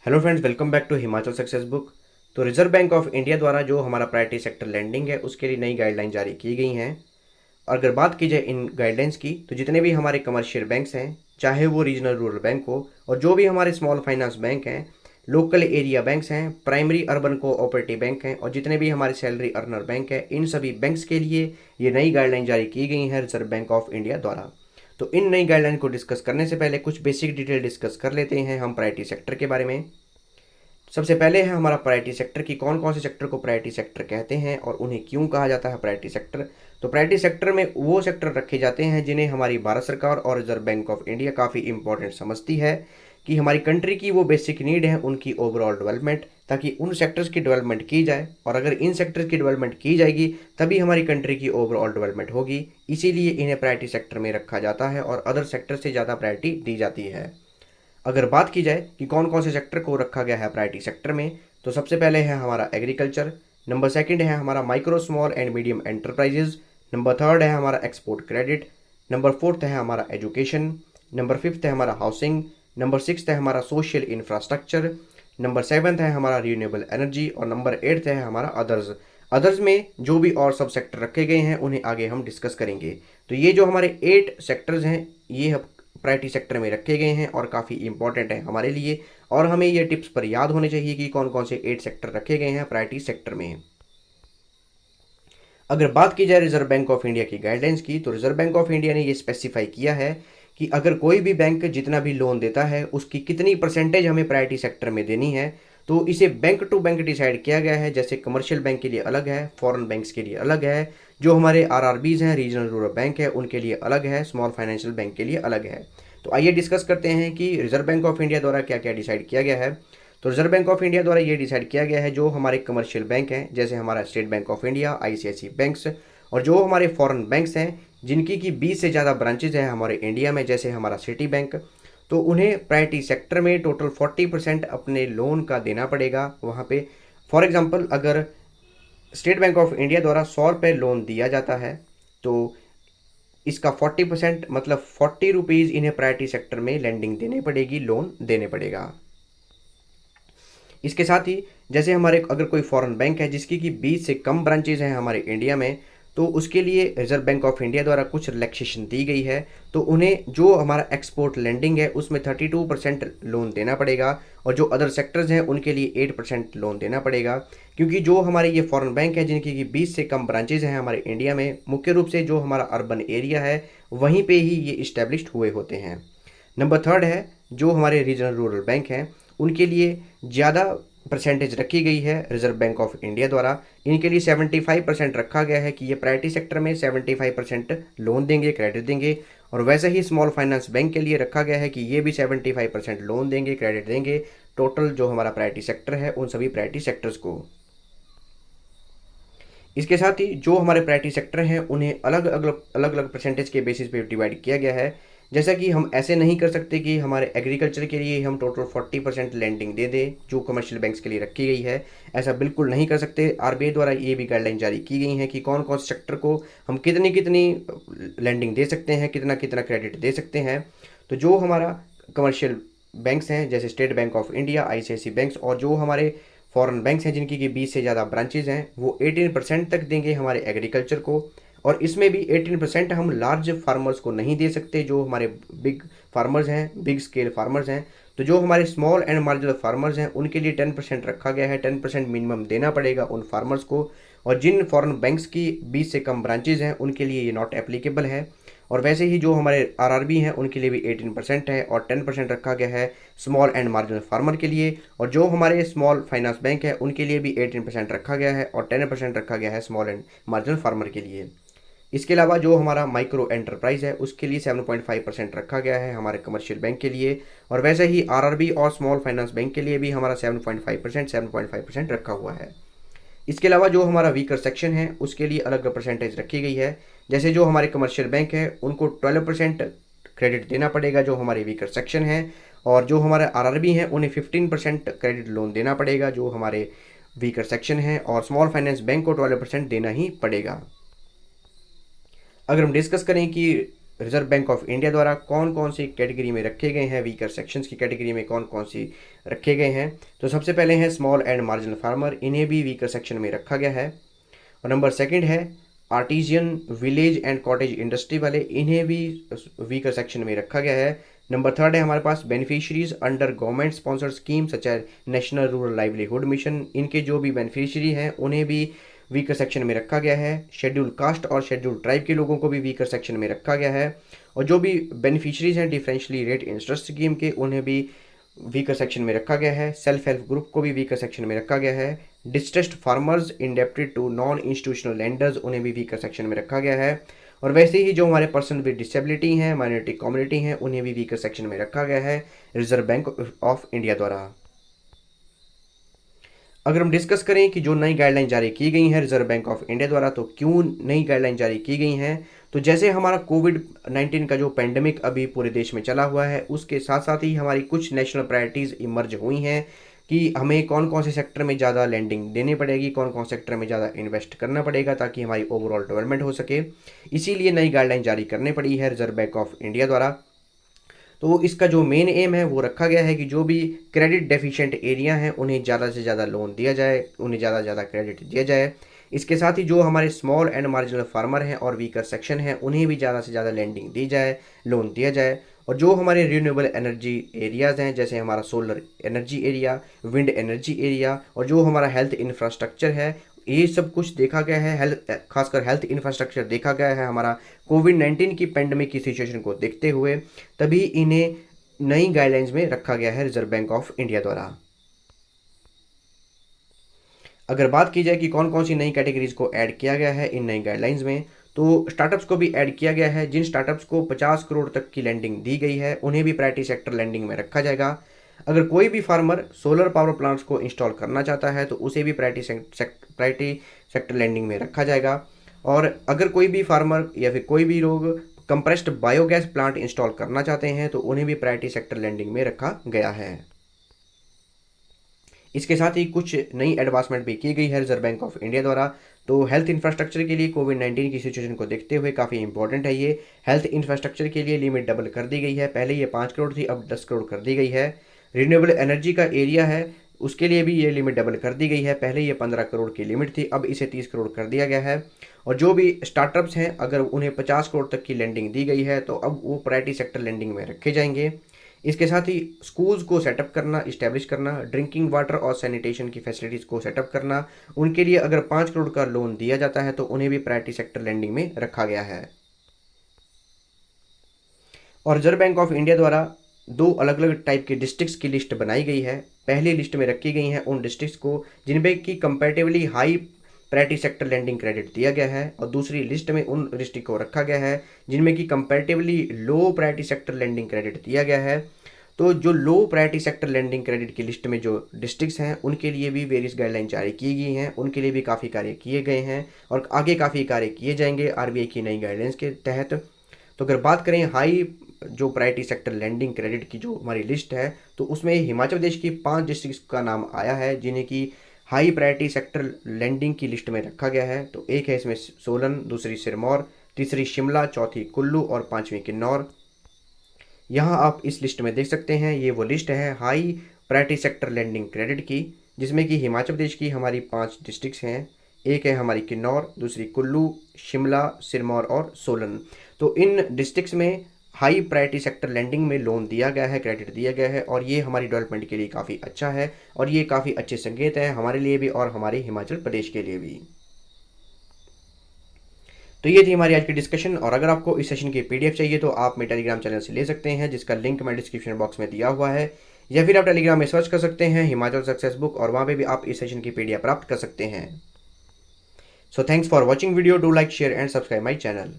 Hello friends, welcome back to Himachal success book. तो Reserve Bank of India द्वारा जो हमारा प्रायोरिटी सेक्टर लैंडिंग है उसके लिए नई गाइडलाइन जारी की गई हैं। और अगर बात की जाए इन गाइडलाइंस की, तो जितने भी हमारे कमर्शियल बैंक्स हैं, चाहे वो रीजनल रूरल बैंक हो, और जो भी हमारे स्मॉल फाइनेंस बैंक हैं, लोकल एरिया बैंक्स हैं, प्राइमरी अर्बन कोऑपरेटिव बैंक हैं, और जितने भी हमारे सैलरी अर्नर बैंक हैं, इन सभी बैंक्स के लिए ये नई गाइडलाइन जारी की गई है रिजर्व बैंक ऑफ इंडिया द्वारा। तो इन नई गाइडलाइन को डिस्कस करने से पहले कुछ बेसिक डिटेल डिस्कस कर लेते हैं हम प्रायोरिटी सेक्टर के बारे में। सबसे पहले है हमारा प्रायोरिटी सेक्टर की कौन कौन से सेक्टर को प्रायोरिटी सेक्टर कहते हैं और उन्हें क्यों कहा जाता है प्रायोरिटी सेक्टर। तो प्रायोरिटी सेक्टर में वो सेक्टर रखे जाते हैं जिन्हें हमारी भारत सरकार और रिजर्व बैंक ऑफ इंडिया काफ़ी इंपॉर्टेंट समझती है कि हमारी कंट्री की वो बेसिक नीड है उनकी ओवरऑल डेवलपमेंट, ताकि उन सेक्टर्स की डेवलपमेंट की जाए, और अगर इन सेक्टर्स की डेवलपमेंट की जाएगी तभी हमारी कंट्री की ओवरऑल डेवलपमेंट होगी। इसीलिए इन्हें प्रायोरिटी सेक्टर में रखा जाता है और अदर सेक्टर से ज़्यादा प्रायोरिटी दी जाती है। अगर बात की जाए कि कौन कौन से सेक्टर को रखा गया है प्रायोरिटी सेक्टर में, तो सबसे पहले है हमारा एग्रीकल्चर, नंबर सेकंड है हमारा micro small and medium enterprises, number third है हमारा एक्सपोर्ट क्रेडिट, नंबर फोर्थ है हमारा एजुकेशन, नंबर फिफ्थ है हमारा हाउसिंग, नंबर सिक्स है हमारा सोशल इंफ्रास्ट्रक्चर, नंबर सेवन्थ है हमारा रीन्यूएबल एनर्जी, और नंबर एट्थ है हमारा अदर्स। अदर्स में जो भी और सब सेक्टर रखे गए हैं उन्हें आगे हम डिस्कस करेंगे। तो ये जो हमारे 8 सेक्टर्स हैं ये प्रायोरिटी सेक्टर में रखे गए हैं और काफ़ी इंपॉर्टेंट है हमारे लिए, और हमें ये टिप्स पर याद होने चाहिए कि कौन कौन से 8 सेक्टर रखे गए हैं प्रायोरिटी सेक्टर में। अगर बात की जाए रिजर्व बैंक ऑफ इंडिया की गाइडलाइंस की, तो रिजर्व बैंक ऑफ इंडिया ने ये स्पेसिफाई किया है कि अगर कोई भी बैंक जितना भी लोन देता है उसकी कितनी परसेंटेज हमें प्रायोरिटी सेक्टर में देनी है। तो इसे बैंक टू बैंक डिसाइड किया गया है, जैसे कमर्शियल बैंक के लिए अलग है, फॉरेन बैंक्स के लिए अलग है, जो हमारे आरआरबीज हैं, रीजनल रूरल बैंक है, उनके लिए अलग है, स्मॉल फाइनेंशियल बैंक के लिए अलग है। तो आइए डिस्कस करते हैं कि रिजर्व बैंक ऑफ इंडिया द्वारा क्या क्या डिसाइड किया गया है। तो रिजर्व बैंक ऑफ इंडिया द्वारा ये डिसाइड किया गया है जो हमारे कमर्शियल बैंक हैं, जैसे हमारा State Bank of India, ICIC banks, और जो हमारे फॉरेन बैंक्स हैं जिनकी की 20 से ज़्यादा ब्रांचेज हैं हमारे इंडिया में, जैसे हमारा सिटी बैंक, तो उन्हें प्रायोरिटी सेक्टर में टोटल 40% अपने लोन का देना पड़ेगा वहाँ पे। फॉर एग्जांपल, अगर स्टेट बैंक ऑफ इंडिया द्वारा 100 रुपये लोन दिया जाता है तो इसका 40% मतलब 40 रुपीज़ इन्हें प्रायोरिटी सेक्टर में लैंडिंग देनी पड़ेगी, लोन देने पड़ेगा। इसके साथ ही जैसे हमारे अगर कोई फॉरेन बैंक है जिसकी कि 20 से कम ब्रांचेज हैं हमारे इंडिया में, तो उसके लिए रिजर्व बैंक ऑफ इंडिया द्वारा कुछ रिलैक्सेशन दी गई है। तो उन्हें जो हमारा एक्सपोर्ट लैंडिंग है उसमें 32% लोन देना पड़ेगा, और जो अदर सेक्टर्स हैं उनके लिए 8% लोन देना पड़ेगा। क्योंकि जो हमारे ये फॉरेन बैंक है जिनकी कि 20 से कम ब्रांचेज हैं हमारे इंडिया में, मुख्य रूप से जो हमारा अर्बन एरिया है वहीं पे ही ये इस्टेब्लिश्ड हुए होते हैं। नंबर थर्ड है जो हमारे रीजनल रूरल बैंक हैं, उनके लिए ज़्यादा परसेंटेज रखी गई है रिजर्व बैंक ऑफ इंडिया द्वारा। इनके लिए 75% रखा गया है कि ये प्रायोरिटी सेक्टर में 75% लोन देंगे, क्रेडिट देंगे, और वैसे ही स्मॉल फाइनेंस बैंक के लिए रखा गया है कि ये भी 75% लोन देंगे, क्रेडिट देंगे, टोटल जो हमारा प्रायोरिटी सेक्टर है उन सभी प्रायोरिटी सेक्टर्स को। इसके साथ ही जो हमारे प्रायोरिटी सेक्टर हैं उन्हें अलग अलग परसेंटेज के बेसिस पे डिवाइड किया गया है। जैसा कि हम ऐसे नहीं कर सकते कि हमारे एग्रीकल्चर के लिए हम टोटल 40% लैंडिंग दे दें जो कमर्शियल बैंक्स के लिए रखी गई है। ऐसा बिल्कुल नहीं कर सकते। आरबीआई द्वारा ये भी गाइडलाइन जारी की गई है कि कौन कौन से सेक्टर को हम कितनी कितनी लैंडिंग दे सकते हैं, कितना कितना क्रेडिट दे सकते हैं। तो जो हमारा कमर्शियल बैंक्स हैं जैसे State Bank of India, ICIC banks, और जो हमारे फॉरेन बैंक्स हैं जिनकी कि 20 से ज़्यादा ब्रांचेज हैं, वो 18% तक देंगे हमारे एग्रीकल्चर को। और इसमें भी 18% हम लार्ज फार्मर्स को नहीं दे सकते, जो हमारे बिग फार्मर्स हैं, बिग स्केल फार्मर्स हैं। तो जो हमारे स्मॉल एंड मार्जिनल फार्मर्स हैं उनके लिए 10% रखा गया है, 10% मिनिमम देना पड़ेगा उन फार्मर्स को। और जिन फॉरेन बैंक्स की 20 से कम ब्रांचेज हैं उनके लिए ये नॉट एप्लीकेबल है। और वैसे ही जो हमारे आरआरबी हैं उनके लिए भी 18% है, और 10% रखा गया है स्मॉल एंड मार्जिनल फार्मर के लिए। और जो हमारे स्मॉल फाइनेंस बैंक है उनके लिए भी 18% रखा गया है, और 10% रखा गया है स्मॉल एंड मार्जिनल फार्मर के लिए। इसके अलावा जो हमारा माइक्रो एंटरप्राइज है उसके लिए 7.5% रखा गया है हमारे कमर्शियल बैंक के लिए। और वैसे ही आरआरबी और स्मॉल फाइनेंस बैंक के लिए भी हमारा 7.5% रखा हुआ है। इसके अलावा जो हमारा वीकर सेक्शन है उसके लिए अलग परसेंटेज रखी गई है। जैसे जो हमारे कमर्शियल बैंक है उनको 12% क्रेडिट देना पड़ेगा जो हमारे वीकर सेक्शन है, और जो हमारे आरआरबी हैं उन्हें 15% क्रेडिट लोन देना पड़ेगा जो हमारे वीकर सेक्शन है, और स्मॉल फाइनेंस बैंक को 12% देना ही पड़ेगा। अगर हम डिस्कस करें कि रिजर्व बैंक ऑफ इंडिया द्वारा कौन कौन सी कैटेगरी में रखे गए हैं, वीकर सेक्शंस की कैटेगरी में कौन कौन सी रखे गए हैं। तो सबसे पहले हैं स्मॉल एंड मार्जिनल फार्मर, इन्हें भी वीकर सेक्शन में रखा गया है। और नंबर सेकंड है artesian, village and cottage industry वाले, इन्हें भी वीकर सेक्शन में रखा गया है। नंबर थर्ड है हमारे पास beneficiaries under government sponsored scheme such as national rural livelihood mission, इनके जो भी बेनिफिशियरी हैं उन्हें भी वीकर सेक्शन में रखा गया है। शेड्यूल कास्ट और शेड्यूल ट्राइब के लोगों को भी वीकर सेक्शन में रखा गया है। और जो भी बेनिफिशियरीज हैं डिफरेंशियली रेट इंटरेस्ट स्कीम के, उन्हें भी वीकर सेक्शन में रखा गया है। सेल्फ हेल्प ग्रुप को भी वीकर सेक्शन में रखा गया है। Distressed farmers indebted to non institutional lenders, उन्हें भी वीकर सेक्शन में रखा गया है। और वैसे ही जो हमारे पर्सन विद डिसेबिलिटी हैं, माइनॉरिटी कम्युनिटी हैं, उन्हें भी वीकर सेक्शन में रखा गया है रिजर्व बैंक ऑफ इंडिया द्वारा। अगर हम डिस्कस करें कि जो नई गाइडलाइन जारी की गई हैं रिजर्व बैंक ऑफ इंडिया द्वारा, तो क्यों नई गाइडलाइन जारी की गई हैं, तो जैसे हमारा कोविड-19 का जो पेंडेमिक अभी पूरे देश में चला हुआ है, उसके साथ साथ ही हमारी कुछ नेशनल प्रायोरिटीज़ इमर्ज हुई हैं कि हमें कौन कौन से सेक्टर में ज़्यादा लैंडिंग देनी पड़ेगी, कौन कौन सेक्टर में ज़्यादा इन्वेस्ट करना पड़ेगा ताकि हमारी ओवरऑल डेवलपमेंट हो सके। इसीलिए नई गाइडलाइन जारी करनी पड़ी है रिजर्व बैंक ऑफ इंडिया द्वारा। तो इसका जो मेन एम है वो रखा गया है कि जो भी क्रेडिट डेफिशिएंट एरिया हैं उन्हें ज़्यादा से ज़्यादा लोन दिया जाए, उन्हें ज़्यादा से ज़्यादा क्रेडिट दिया जाए। इसके साथ ही जो हमारे स्मॉल एंड मार्जिनल फार्मर हैं और वीकर सेक्शन हैं उन्हें भी ज़्यादा से ज़्यादा लैंडिंग दी जाए, लोन दिया जाए। और जो हमारे रिन्यूएबल एनर्जी एरियाज़ हैं, जैसे हमारा solar energy area, wind energy area, और जो हमारा हेल्थ इंफ्रास्ट्रक्चर है, ये सब कुछ देखा गया है। खासकर हेल्थ इंफ्रास्ट्रक्चर देखा गया है हमारा कोविड-19 की पेंडेमिक की सिचुएशन को देखते हुए, तभी इन्हें नई गाइडलाइंस में रखा गया है रिजर्व बैंक ऑफ इंडिया द्वारा। अगर बात की जाए कि कौन कौन सी नई कैटेगरीज को ऐड किया गया है इन नई गाइडलाइंस में, तो स्टार्टअप्स को भी ऐड किया गया है। जिन स्टार्टअप्स को 50 करोड़ तक की लैंडिंग दी गई है उन्हें भी प्रायोरिटी सेक्टर लैंडिंग में रखा जाएगा। अगर कोई भी फार्मर सोलर पावर प्लांट्स को इंस्टॉल करना चाहता है तो उसे भी प्रायोरिटी सेक्टर लैंडिंग में रखा जाएगा। और अगर कोई भी फार्मर या फिर कोई भी लोग कंप्रेस्ड बायोगैस प्लांट इंस्टॉल करना चाहते हैं तो उन्हें भी प्रायोरिटी सेक्टर लैंडिंग में रखा गया है। इसके साथ ही कुछ नई एडवांसमेंट भी की गई है रिजर्व बैंक ऑफ इंडिया द्वारा। तो हेल्थ इंफ्रास्ट्रक्चर के लिए कोविड-19 की सिचुएशन को देखते हुए काफ़ी इंपॉर्टेंट है ये। हेल्थ इंफ्रास्ट्रक्चर के लिए लिमिट डबल कर दी गई है, पहले ये 5 करोड़ थी, अब 10 करोड़ कर दी गई है। रिन्यूएबल एनर्जी का एरिया है, उसके लिए भी ये लिमिट डबल कर दी गई है, पहले ये 15 करोड़ की लिमिट थी, अब इसे 30 करोड़ कर दिया गया है। और जो भी स्टार्टअप्स हैं अगर उन्हें 50 करोड़ तक की लैंडिंग दी गई है तो अब वो प्रायोरिटी सेक्टर लैंडिंग में रखे जाएंगे। इसके साथ ही स्कूल्स को सेटअप करना, इस्टेब्लिश करना, ड्रिंकिंग वाटर और सैनिटेशन की फैसिलिटीज़ को सेटअप करना, उनके लिए अगर 5 करोड़ का लोन दिया जाता है तो उन्हें भी प्रायोरिटी सेक्टर लैंडिंग में रखा गया है। और रिजर्व बैंक ऑफ इंडिया द्वारा 2 अलग अलग टाइप के डिस्ट्रिक्ट्स की लिस्ट बनाई गई है। पहली लिस्ट में रखी गई हैं उन डिस्ट्रिक्ट्स को जिनमें की comparatively high priority sector lending credit दिया गया है, और दूसरी लिस्ट में उन डिस्ट्रिक्ट को रखा गया है जिनमें कि comparatively low priority sector lending credit दिया गया है। तो जो low priority sector lending credit की लिस्ट में जो डिस्ट्रिक्ट्स हैं उनके लिए भी वेरियस गाइडलाइन जारी की गई हैं, उनके लिए भी काफ़ी कार्य किए गए हैं और आगे काफ़ी कार्य किए जाएंगे आरबीआई की नई गाइडलाइंस के तहत। तो अगर बात करें हाई जो प्रायोरिटी सेक्टर लैंडिंग क्रेडिट की जो हमारी लिस्ट है, तो उसमें हिमाचल प्रदेश की 5 डिस्ट्रिक्ट्स का नाम आया है जिन्हें की हाई प्रायोरिटी सेक्टर लैंडिंग की लिस्ट में रखा गया है। तो एक है इसमें सोलन, दूसरी सिरमौर, तीसरी शिमला, चौथी कुल्लू और 5वीं किन्नौर। यहाँ आप इस लिस्ट में देख सकते हैं, ये वो लिस्ट है high priority sector lending credit की, जिसमें कि हिमाचल प्रदेश की हमारी 5 डिस्ट्रिक्ट्स हैं। एक है हमारी किन्नौर, दूसरी कुल्लू, शिमला, सिरमौर और सोलन। तो इन डिस्ट्रिक्ट्स में हाई प्रायोरिटी सेक्टर लैंडिंग में लोन दिया गया है, क्रेडिट दिया गया है, और ये हमारी डेवलपमेंट के लिए काफ़ी अच्छा है और ये काफ़ी अच्छे संकेत हैं हमारे लिए भी और हमारे हिमाचल प्रदेश के लिए भी। तो ये थी हमारी आज की डिस्कशन, और अगर आपको इस सेशन की पीडीएफ चाहिए तो आप मेरे टेलीग्राम चैनल से ले सकते हैं जिसका लिंक मैं डिस्क्रिप्शन बॉक्स में दिया हुआ है, या फिर आप टेलीग्राम में सर्च कर सकते हैं हिमाचल सक्सेस बुक और वहाँ पे भी आप इस सेशन की पीडीएफ प्राप्त कर सकते हैं। So thanks for watching video, do like, share and subscribe my channel.